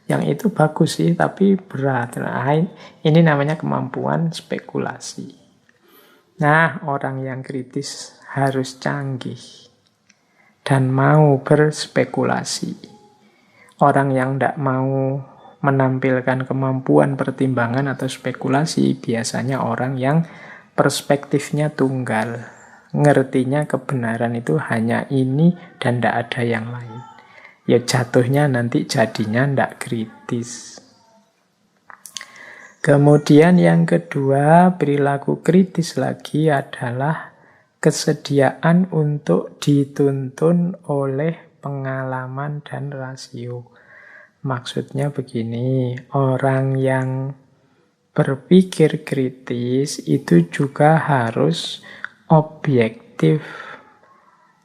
Yang itu bagus sih, tapi berat. Nah, ini namanya kemampuan spekulasi. Nah, orang yang kritis harus canggih dan mau berspekulasi. Orang yang tidak mau menampilkan kemampuan pertimbangan atau spekulasi biasanya orang yang perspektifnya tunggal. Ngertinya kebenaran itu hanya ini dan tidak ada yang lain. Ya jatuhnya nanti jadinya tidak kritis. Kemudian yang kedua, perilaku kritis lagi adalah kesediaan untuk dituntun oleh pengalaman dan rasio. Maksudnya begini, orang yang berpikir kritis itu juga harus objektif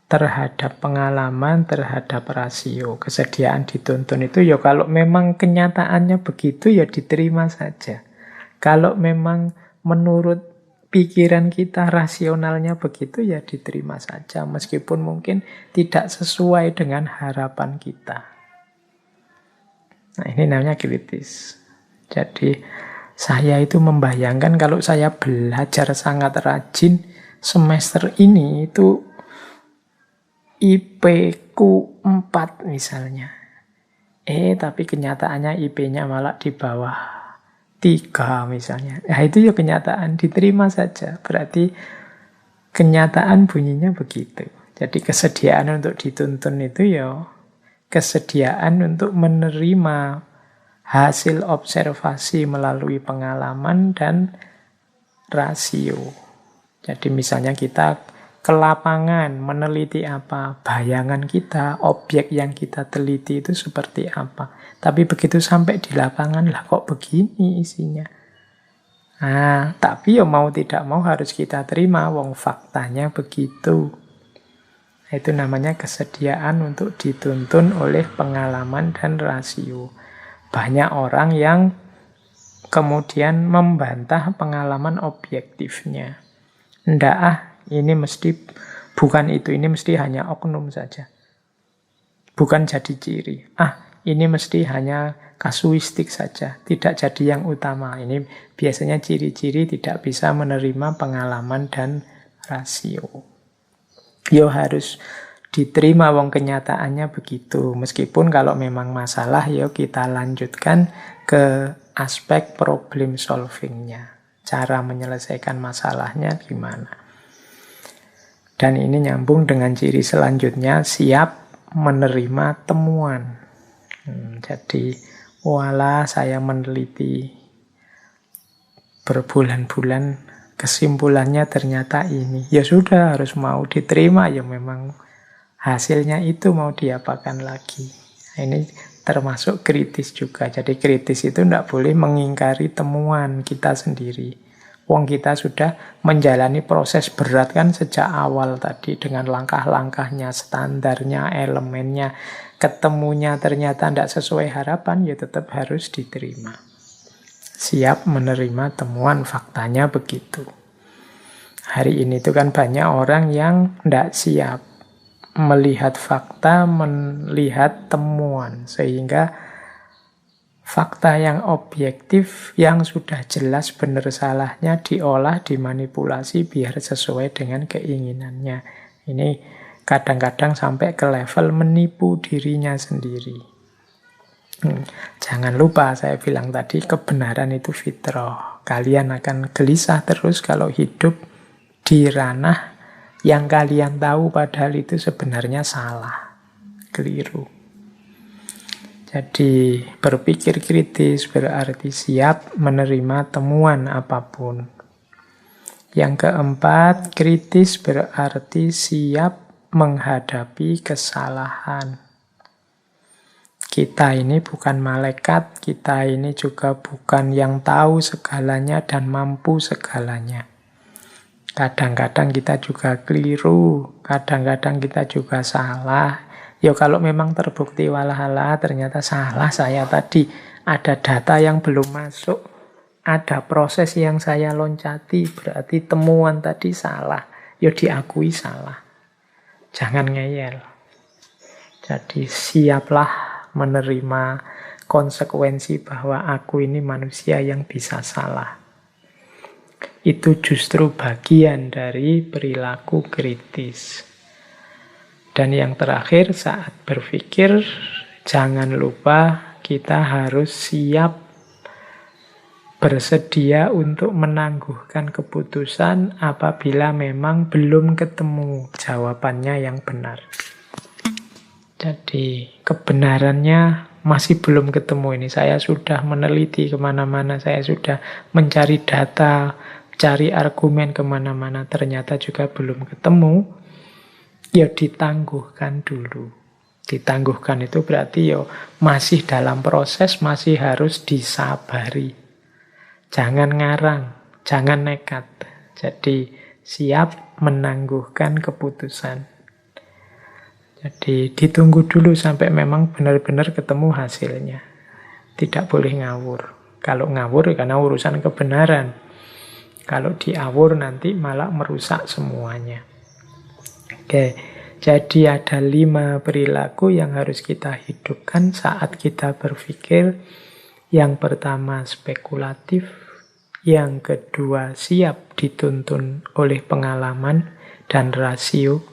terhadap pengalaman, terhadap rasio. Kesediaan dituntun itu ya kalau memang kenyataannya begitu ya diterima saja. Kalau memang menurut pikiran kita rasionalnya begitu ya diterima saja. Meskipun mungkin tidak sesuai dengan harapan kita. Nah ini namanya kritis. Jadi saya itu membayangkan kalau saya belajar sangat rajin semester ini itu IP-ku 4 misalnya. Tapi kenyataannya IP-nya malah di bawah 3 misalnya. Nah itu ya kenyataan, diterima saja. Berarti kenyataan bunyinya begitu. Jadi kesediaan untuk dituntun itu ya kesediaan untuk menerima hasil observasi melalui pengalaman dan rasio. Jadi misalnya kita ke lapangan meneliti apa, bayangan kita, objek yang kita teliti itu seperti apa. Tapi begitu sampai di lapangan, lah kok begini isinya. Nah, tapi ya mau tidak mau harus kita terima, wong faktanya begitu. Itu namanya kesediaan untuk dituntun oleh pengalaman dan rasio. Banyak orang yang kemudian membantah pengalaman objektifnya. Ndak ini mesti bukan itu, ini mesti hanya oknum saja. Bukan jadi ciri. Ini mesti hanya kasuistik saja, tidak jadi yang utama. Ini biasanya ciri-ciri tidak bisa menerima pengalaman dan rasio. Yo harus diterima wong kenyataannya begitu. Meskipun kalau memang masalah, yo kita lanjutkan ke aspek problem solvingnya. Cara menyelesaikan masalahnya gimana. Dan ini nyambung dengan ciri selanjutnya, siap menerima temuan. Jadi, walah saya meneliti berbulan-bulan, kesimpulannya ternyata ini. Ya sudah, harus mau diterima, ya memang hasilnya itu mau diapakan lagi. Ini termasuk kritis juga. Jadi kritis itu tidak boleh mengingkari temuan kita sendiri. Wong kita sudah menjalani proses berat kan sejak awal tadi dengan langkah-langkahnya, standarnya, elemennya. Ketemunya ternyata tidak sesuai harapan, ya tetap harus diterima. Siap menerima temuan, faktanya begitu. Hari ini itu kan banyak orang yang tidak siap melihat fakta, melihat temuan. Sehingga fakta yang objektif, yang sudah jelas benar salahnya diolah, dimanipulasi biar sesuai dengan keinginannya. Ini kadang-kadang sampai ke level menipu dirinya sendiri. Jangan lupa saya bilang tadi kebenaran itu fitrah. Kalian akan gelisah terus kalau hidup di ranah yang kalian tahu padahal itu sebenarnya salah, keliru. Jadi berpikir kritis berarti siap menerima temuan apapun. Yang keempat, kritis berarti siap menghadapi kesalahan. Kita ini bukan malaikat, kita ini juga bukan yang tahu segalanya dan mampu segalanya. Kadang-kadang kita juga keliru, kadang-kadang kita juga salah. Ya kalau memang terbukti walahala ternyata salah saya tadi, ada data yang belum masuk, ada proses yang saya loncati, berarti temuan tadi salah. Ya diakui salah. Jangan ngeyel. Jadi siaplah menerima konsekuensi bahwa aku ini manusia yang bisa salah. Itu justru bagian dari perilaku kritis. Dan yang terakhir, saat berpikir, jangan lupa kita harus siap bersedia untuk menangguhkan keputusan apabila memang belum ketemu jawabannya yang benar. Jadi kebenarannya masih belum ketemu ini. Saya sudah meneliti kemana-mana, saya sudah mencari data, cari argumen kemana-mana, ternyata juga belum ketemu. Ya ditangguhkan dulu. Ditangguhkan itu berarti ya masih dalam proses, masih harus disabari. Jangan ngarang, jangan nekat. Jadi siap menangguhkan keputusan. Jadi ditunggu dulu sampai memang benar-benar ketemu hasilnya. Tidak boleh ngawur. Kalau ngawur karena urusan kebenaran. Kalau diawur nanti malah merusak semuanya. Oke, jadi ada 5 perilaku yang harus kita hidupkan saat kita berpikir. Yang pertama spekulatif, yang kedua siap dituntun oleh pengalaman dan rasio,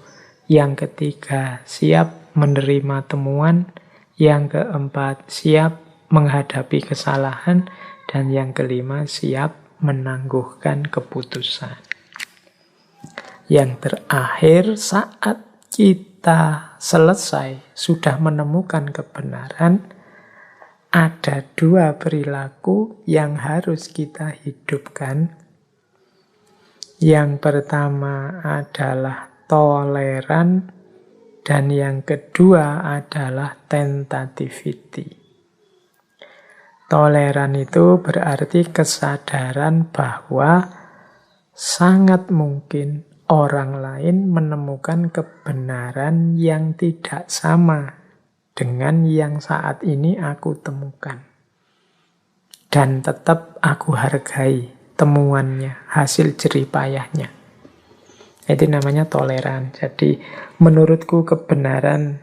yang ketiga siap menerima temuan, yang keempat siap menghadapi kesalahan, dan yang kelima siap menangguhkan keputusan. Yang terakhir, saat kita selesai sudah menemukan kebenaran, ada 2 perilaku yang harus kita hidupkan. Yang pertama adalah toleran, dan yang kedua adalah tentativity. Toleran itu berarti kesadaran bahwa sangat mungkin orang lain menemukan kebenaran yang tidak sama dengan yang saat ini aku temukan. Dan tetap aku hargai temuannya, hasil jerih payahnya. Itu namanya toleran. Jadi menurutku kebenaran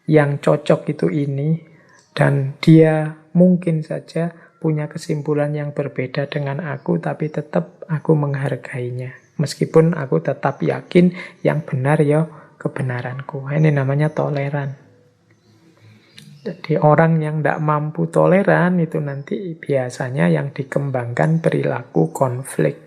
yang cocok itu ini, dan dia mungkin saja punya kesimpulan yang berbeda dengan aku, tapi tetap aku menghargainya. Meskipun aku tetap yakin yang benar ya kebenaranku. Ini namanya toleran. Jadi orang yang tidak mampu toleran itu nanti biasanya yang dikembangkan perilaku konflik.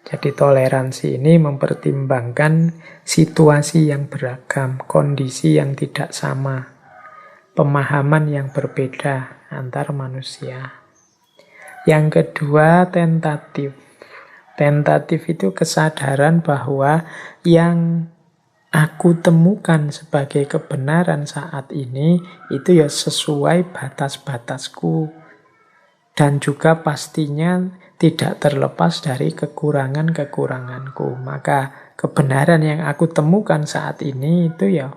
Jadi toleransi ini mempertimbangkan situasi yang beragam, kondisi yang tidak sama, pemahaman yang berbeda antar manusia. Yang kedua, tentatif. Tentatif itu kesadaran bahwa yang aku temukan sebagai kebenaran saat ini itu ya sesuai batas-batasku. Dan juga pastinya tidak terlepas dari kekurangan-kekuranganku. Maka kebenaran yang aku temukan saat ini itu ya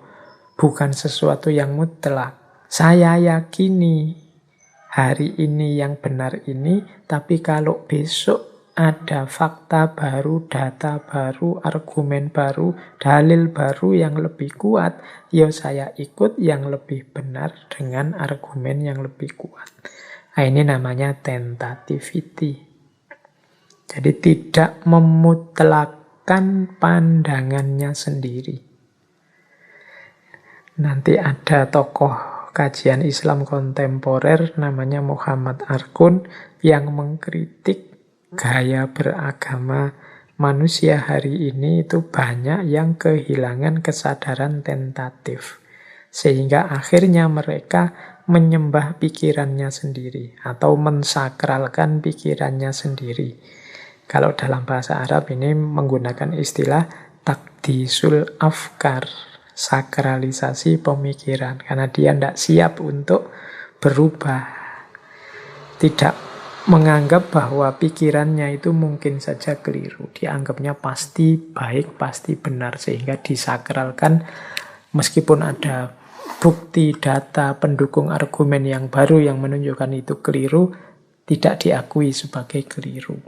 bukan sesuatu yang mutlak. Saya yakini hari ini yang benar ini, tapi kalau besok ada fakta baru, data baru, argumen baru, dalil baru yang lebih kuat, ya saya ikut yang lebih benar dengan argumen yang lebih kuat. Nah, ini namanya tentativity. Jadi tidak memutlakkan pandangannya sendiri. Nanti ada tokoh kajian Islam kontemporer namanya Muhammad Arkun yang mengkritik gaya beragama manusia hari ini itu banyak yang kehilangan kesadaran tentatif. Sehingga akhirnya mereka menyembah pikirannya sendiri atau mensakralkan pikirannya sendiri. Kalau dalam bahasa Arab ini menggunakan istilah takdisul afkar, sakralisasi pemikiran, karena dia tidak siap untuk berubah, tidak menganggap bahwa pikirannya itu mungkin saja keliru, dianggapnya pasti baik, pasti benar, sehingga disakralkan meskipun ada bukti, data, pendukung argumen yang baru yang menunjukkan itu keliru, tidak diakui sebagai keliru.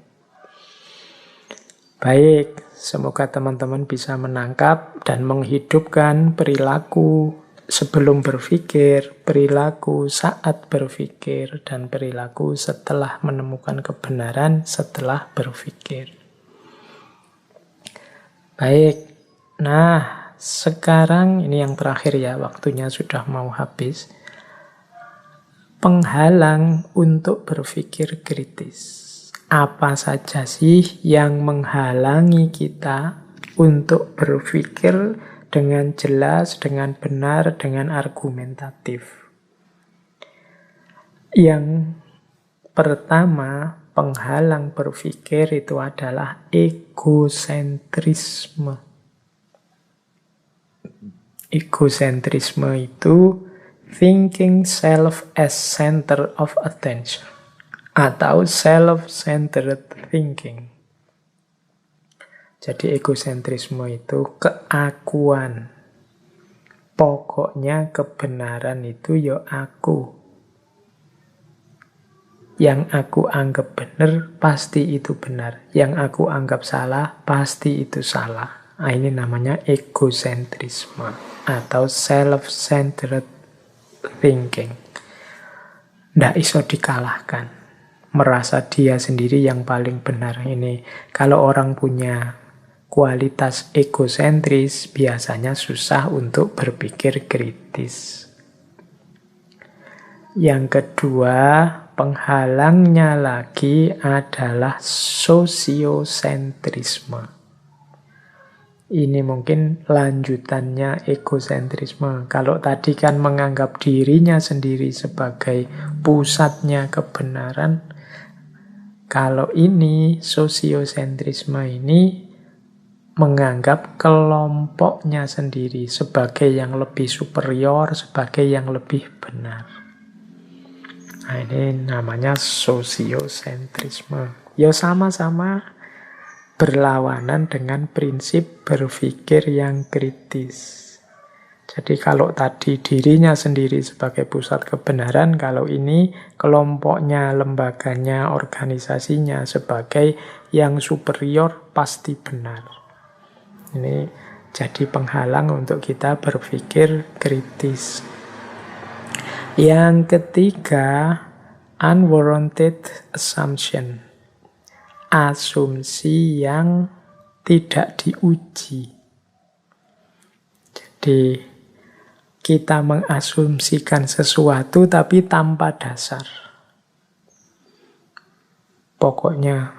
Baik, semoga teman-teman bisa menangkap dan menghidupkan perilaku sebelum berpikir, perilaku saat berpikir, dan perilaku setelah menemukan kebenaran setelah berpikir. Baik, nah sekarang ini yang terakhir ya, waktunya sudah mau habis. Penghalang untuk berpikir kritis. Apa saja sih yang menghalangi kita untuk berpikir dengan jelas, dengan benar, dengan argumentatif? Yang pertama, penghalang berpikir itu adalah egosentrisme. Egosentrisme itu thinking self as center of attention atau self-centered thinking. Jadi egosentrisme itu keakuan. Pokoknya kebenaran itu ya aku. Yang aku anggap benar, pasti itu benar. Yang aku anggap salah, pasti itu salah. Nah, ini namanya egosentrisme atau self-centered thinking. Nggak iso dikalahkan. Merasa dia sendiri yang paling benar. Ini kalau orang punya kualitas egosentris, biasanya susah untuk berpikir kritis. Yang kedua, penghalangnya lagi adalah sosiosentrisme. Ini mungkin lanjutannya egosentrisme. Kalau tadi kan menganggap dirinya sendiri sebagai pusatnya kebenaran, kalau ini sosiosentrisme ini menganggap kelompoknya sendiri sebagai yang lebih superior, sebagai yang lebih benar. Nah, ini namanya sosiosentrisme. Ya sama-sama berlawanan dengan prinsip berpikir yang kritis. Jadi kalau tadi dirinya sendiri sebagai pusat kebenaran, kalau ini kelompoknya, lembaganya, organisasinya sebagai yang superior pasti benar. Ini jadi penghalang untuk kita berpikir kritis. Yang ketiga, unwarranted assumption. Asumsi yang tidak diuji. Jadi kita mengasumsikan sesuatu tapi tanpa dasar. Pokoknya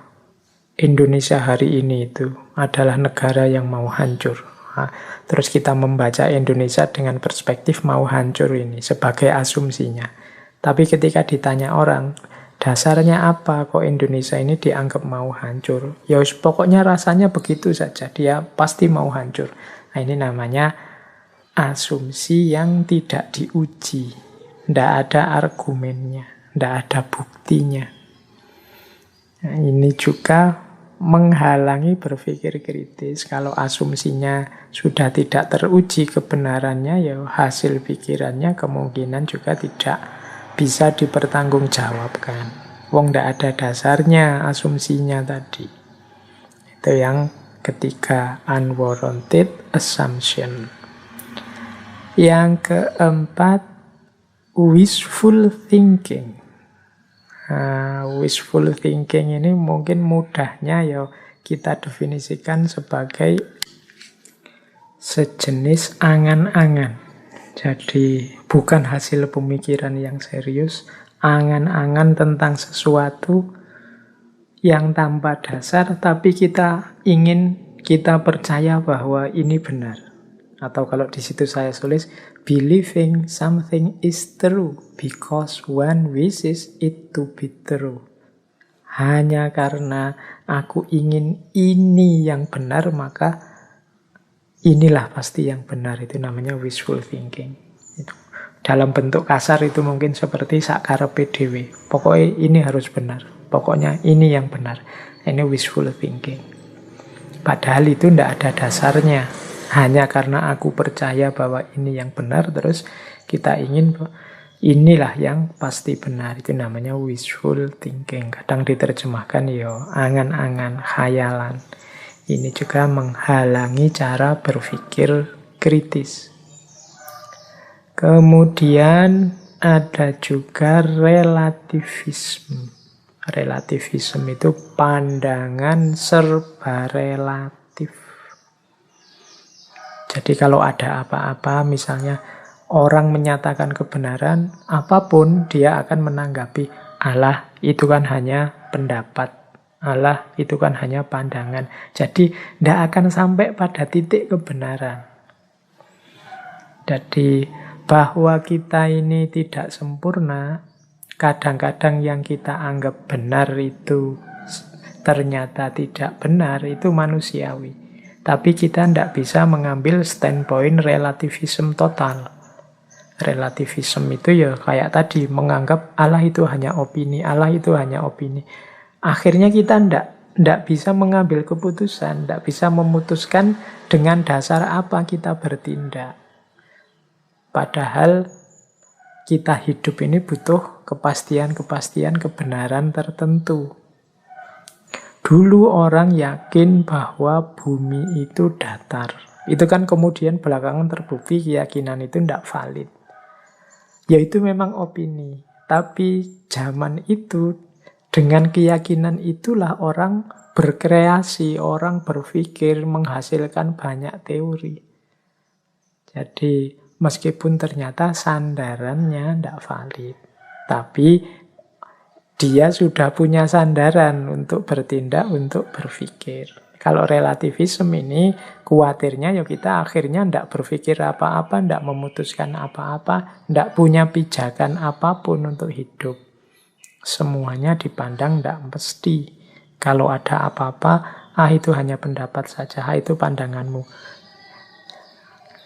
Indonesia hari ini itu adalah negara yang mau hancur. Nah, terus kita membaca Indonesia dengan perspektif mau hancur ini sebagai asumsinya. Tapi ketika ditanya orang, dasarnya apa kok Indonesia ini dianggap mau hancur? Ya pokoknya rasanya begitu saja, dia pasti mau hancur. Nah, ini namanya asumsi yang tidak diuji. Tidak ada argumennya, tidak ada buktinya. Nah, ini juga menghalangi berpikir kritis. Kalau asumsinya sudah tidak teruji kebenarannya, ya hasil pikirannya kemungkinan juga tidak bisa dipertanggungjawabkan. Wong tidak ada dasarnya asumsinya tadi. Itu yang ketiga, unwarranted assumption. Yang keempat, wishful thinking. Wishful thinking ini mungkin mudahnya ya kita definisikan sebagai sejenis angan-angan. Jadi bukan hasil pemikiran yang serius, angan-angan tentang sesuatu yang tanpa dasar, tapi kita percaya bahwa ini benar. Atau kalau di situ saya tulis, believing something is true because one wishes it to be true. Hanya karena aku ingin ini yang benar, maka inilah pasti yang benar. Itu namanya wishful thinking. Itu. Dalam bentuk kasar itu mungkin seperti sakarepe dhewe. Pokoknya ini harus benar. Pokoknya ini yang benar. Ini wishful thinking. Padahal itu tidak ada dasarnya. Hanya karena aku percaya bahwa ini yang benar, terus kita ingin inilah yang pasti benar. Itu namanya wishful thinking. Kadang diterjemahkan ya angan-angan, khayalan. Ini juga menghalangi cara berpikir kritis. Kemudian ada juga relativisme. Relativisme itu pandangan serba relatif. Jadi kalau ada apa-apa, misalnya orang menyatakan kebenaran, apapun dia akan menanggapi, Allah itu kan hanya pendapat, Allah itu kan hanya pandangan. Jadi tidak akan sampai pada titik kebenaran. Jadi bahwa kita ini tidak sempurna, kadang-kadang yang kita anggap benar itu ternyata tidak benar, itu manusiawi. Tapi kita tidak bisa mengambil standpoint relativism total. Relativism itu ya kayak tadi, menganggap Allah itu hanya opini, Allah itu hanya opini. Akhirnya kita tidak bisa mengambil keputusan, tidak bisa memutuskan dengan dasar apa kita bertindak. Padahal kita hidup ini butuh kepastian-kepastian kebenaran tertentu. Dulu orang yakin bahwa bumi itu datar. Itu kan kemudian belakangan terbukti keyakinan itu tidak valid. Ya itu memang opini. Tapi zaman itu dengan keyakinan itulah orang berkreasi, orang berpikir, menghasilkan banyak teori. Jadi meskipun ternyata sandarannya tidak valid, tapi dia sudah punya sandaran untuk bertindak, untuk berpikir. Kalau relativisme ini, khawatirnya ya kita akhirnya tidak berpikir apa-apa, tidak memutuskan apa-apa, tidak punya pijakan apapun untuk hidup. Semuanya dipandang tidak mesti. Kalau ada apa-apa, itu hanya pendapat saja, itu pandanganmu.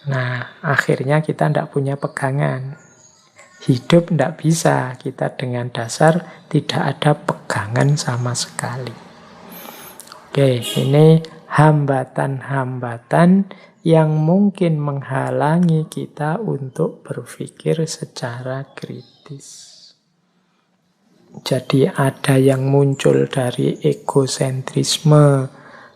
Nah, akhirnya kita tidak punya pegangan. Hidup tidak bisa kita dengan dasar tidak ada pegangan sama sekali. Oke, ini hambatan-hambatan yang mungkin menghalangi kita untuk berpikir secara kritis. Jadi ada yang muncul dari egosentrisme,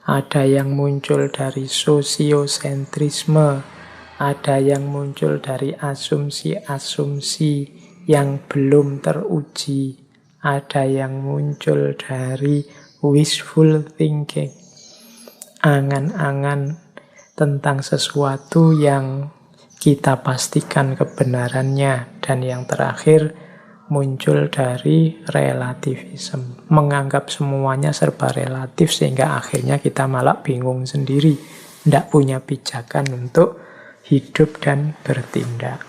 ada yang muncul dari sosiosentrisme, ada yang muncul dari asumsi-asumsi yang belum teruji. Ada yang muncul dari wishful thinking. Angan-angan tentang sesuatu yang kita pastikan kebenarannya. Dan yang terakhir muncul dari relativism. Menganggap semuanya serba relatif sehingga akhirnya kita malah bingung sendiri. Tidak punya pijakan untuk hidup dan bertindak.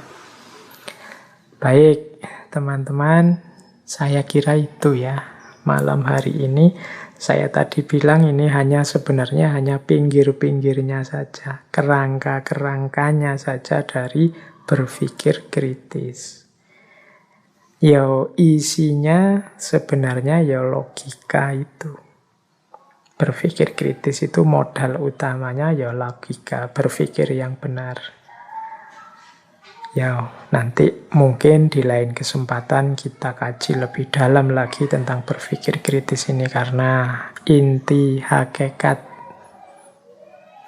Baik, teman-teman, saya kira itu ya. Malam hari ini, saya tadi bilang ini sebenarnya hanya pinggir-pinggirnya saja. Kerangka-kerangkanya saja dari berpikir kritis. Isinya sebenarnya logika itu. Berpikir kritis itu modal utamanya logika, berpikir yang benar. Nanti mungkin di lain kesempatan kita kaji lebih dalam lagi tentang berpikir kritis ini, karena inti hakikat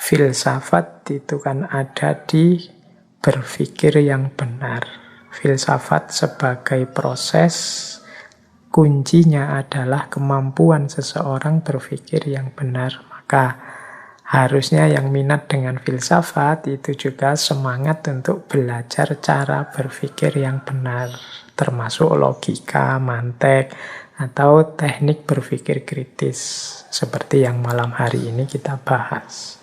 filsafat itu kan ada di berpikir yang benar. Filsafat sebagai proses, kuncinya adalah kemampuan seseorang berpikir yang benar. Maka harusnya yang minat dengan filsafat itu juga semangat untuk belajar cara berpikir yang benar. Termasuk logika, mantek, atau teknik berpikir kritis. Seperti yang malam hari ini kita bahas.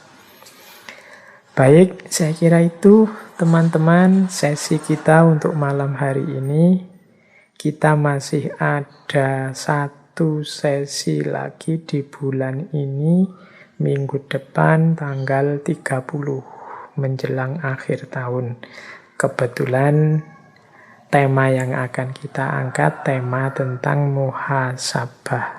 Baik, saya kira itu teman-teman sesi kita untuk malam hari ini. Kita masih ada satu sesi lagi di bulan ini, minggu depan tanggal 30 menjelang akhir tahun. Kebetulan tema yang akan kita angkat tema tentang muhasabah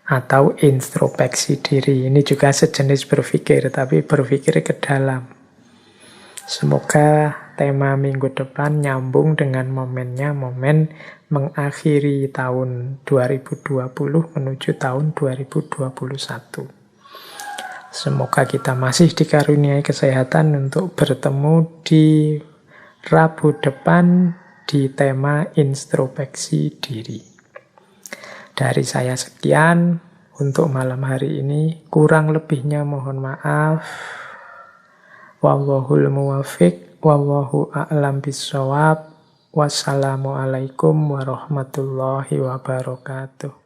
atau introspeksi diri. Ini juga sejenis berpikir, tapi berpikir ke dalam. Semoga tema minggu depan nyambung dengan momennya, momen mengakhiri tahun 2020 menuju tahun 2021. Semoga kita masih dikaruniai kesehatan untuk bertemu di Rabu depan di tema introspeksi diri. Dari saya sekian untuk malam hari ini. Kurang lebihnya mohon maaf. Wallahul muwafiq, wallahu a'lam bishawab. Wassalamualaikum warahmatullahi wabarakatuh.